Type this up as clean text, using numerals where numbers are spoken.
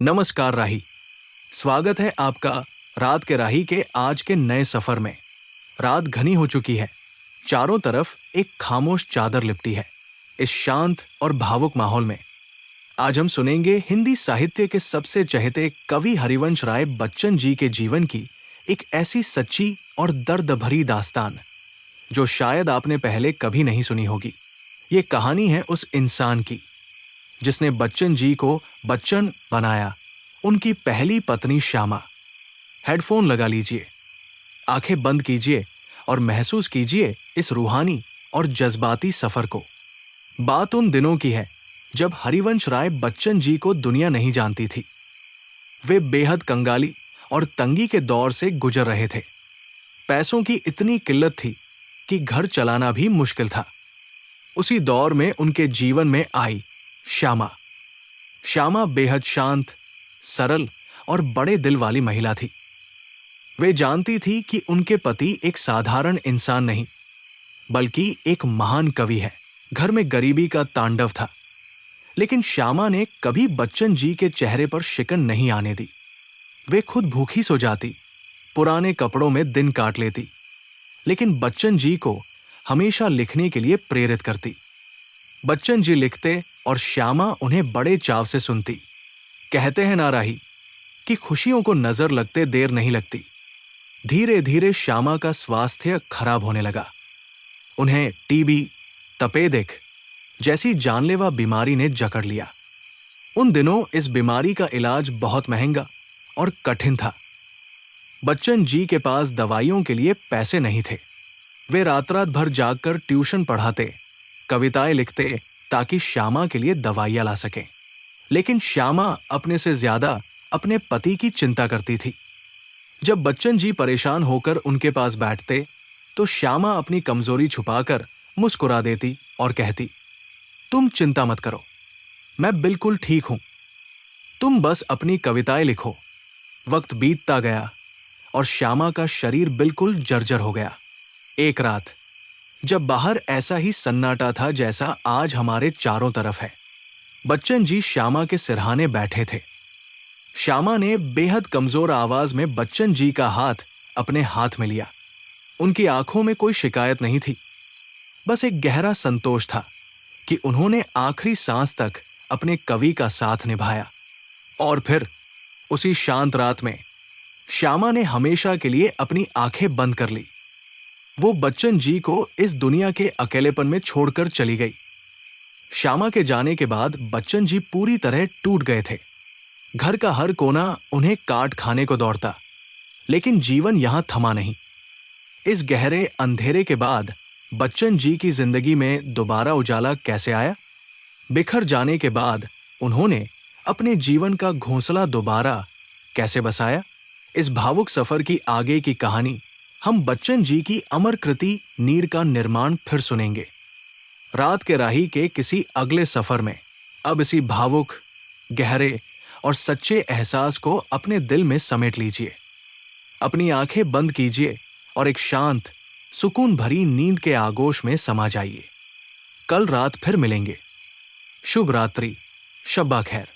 नमस्कार राही। स्वागत है आपका रात के राही के आज के नए सफर में। रात घनी हो चुकी है। चारों तरफ एक खामोश चादर लिपटी है। इस शांत और भावुक माहौल में आज हम सुनेंगे हिंदी साहित्य के सबसे चहेते कवि हरिवंश राय बच्चन जी के जीवन की एक ऐसी सच्ची और दर्द भरी दास्तान जो शायद आपने पहले कभी नहीं सुनी होगी। ये कहानी है उस इंसान की जिसने बच्चन जी को बच्चन बनाया, उनकी पहली पत्नी श्यामा। हेडफोन लगा लीजिए, आंखें बंद कीजिए और महसूस कीजिए इस रूहानी और जज्बाती सफर को। बात उन दिनों की है जब हरिवंश राय बच्चन जी को दुनिया नहीं जानती थी। वे बेहद कंगाली और तंगी के दौर से गुजर रहे थे। पैसों की इतनी किल्लत थी कि घर चलाना भी मुश्किल था। उसी दौर में उनके जीवन में आई श्यामा। श्यामा बेहद शांत, सरल और बड़े दिल वाली महिला थी। वे जानती थी कि उनके पति एक साधारण इंसान नहीं, बल्कि एक महान कवि है। घर में गरीबी का तांडव था, लेकिन श्यामा ने कभी बच्चन जी के चेहरे पर शिकन नहीं आने दी। वे खुद भूखी सो जाती, पुराने कपड़ों में दिन काट लेती, लेकिन बच्चन जी को हमेशा लिखने के लिए प्रेरित करती। बच्चन जी लिखते और श्यामा उन्हें बड़े चाव से सुनती। कहते हैं ना राही कि खुशियों को नजर लगते देर नहीं लगती। धीरे धीरे श्यामा का स्वास्थ्य खराब होने लगा। उन्हें टीबी, तपेदिक जैसी जानलेवा बीमारी ने जकड़ लिया। उन दिनों इस बीमारी का इलाज बहुत महंगा और कठिन था। बच्चन जी के पास दवाइयों के लिए पैसे नहीं थे। वे रात रात भर जागकर ट्यूशन पढ़ाते, कविताएं लिखते ताकि श्यामा के लिए दवाइयां ला सकें। लेकिन श्यामा अपने से ज्यादा अपने पति की चिंता करती थी। जब बच्चन जी परेशान होकर उनके पास बैठते तो श्यामा अपनी कमजोरी छुपाकर मुस्कुरा देती और कहती, तुम चिंता मत करो, मैं बिल्कुल ठीक हूं। तुम बस अपनी कविताएं लिखो। वक्त बीतता गया और श्यामा का शरीर बिल्कुल जर्जर हो गया। एक रात जब बाहर ऐसा ही सन्नाटा था जैसा आज हमारे चारों तरफ है, बच्चन जी श्यामा के सिरहाने बैठे थे। श्यामा ने बेहद कमजोर आवाज में बच्चन जी का हाथ अपने हाथ में लिया। उनकी आंखों में कोई शिकायत नहीं थी, बस एक गहरा संतोष था कि उन्होंने आखिरी सांस तक अपने कवि का साथ निभाया। और फिर उसी शांत रात में श्यामा ने हमेशा के लिए अपनी आंखें बंद कर ली। वो बच्चन जी को इस दुनिया के अकेलेपन में छोड़कर चली गई। श्यामा के जाने के बाद बच्चन जी पूरी तरह टूट गए थे। घर का हर कोना उन्हें काट खाने को दौड़ता, लेकिन जीवन यहां थमा नहीं। इस गहरे अंधेरे के बाद बच्चन जी की जिंदगी में दोबारा उजाला कैसे आया? बिखर जाने के बाद उन्होंने अपने जीवन का घोंसला दोबारा कैसे बसाया? इस भावुक सफर की आगे की कहानी हम बच्चन जी की अमर कृति नीर का निर्माण फिर सुनेंगे। रात के राही के किसी अगले सफर में अब इसी भावुक, गहरे और सच्चे एहसास को अपने दिल में समेट लीजिए। अपनी आंखें बंद कीजिए और एक शांत, सुकून भरी नींद के आगोश में समा जाइए। कल रात फिर मिलेंगे। शुभ रात्रि, शब्बा खैर।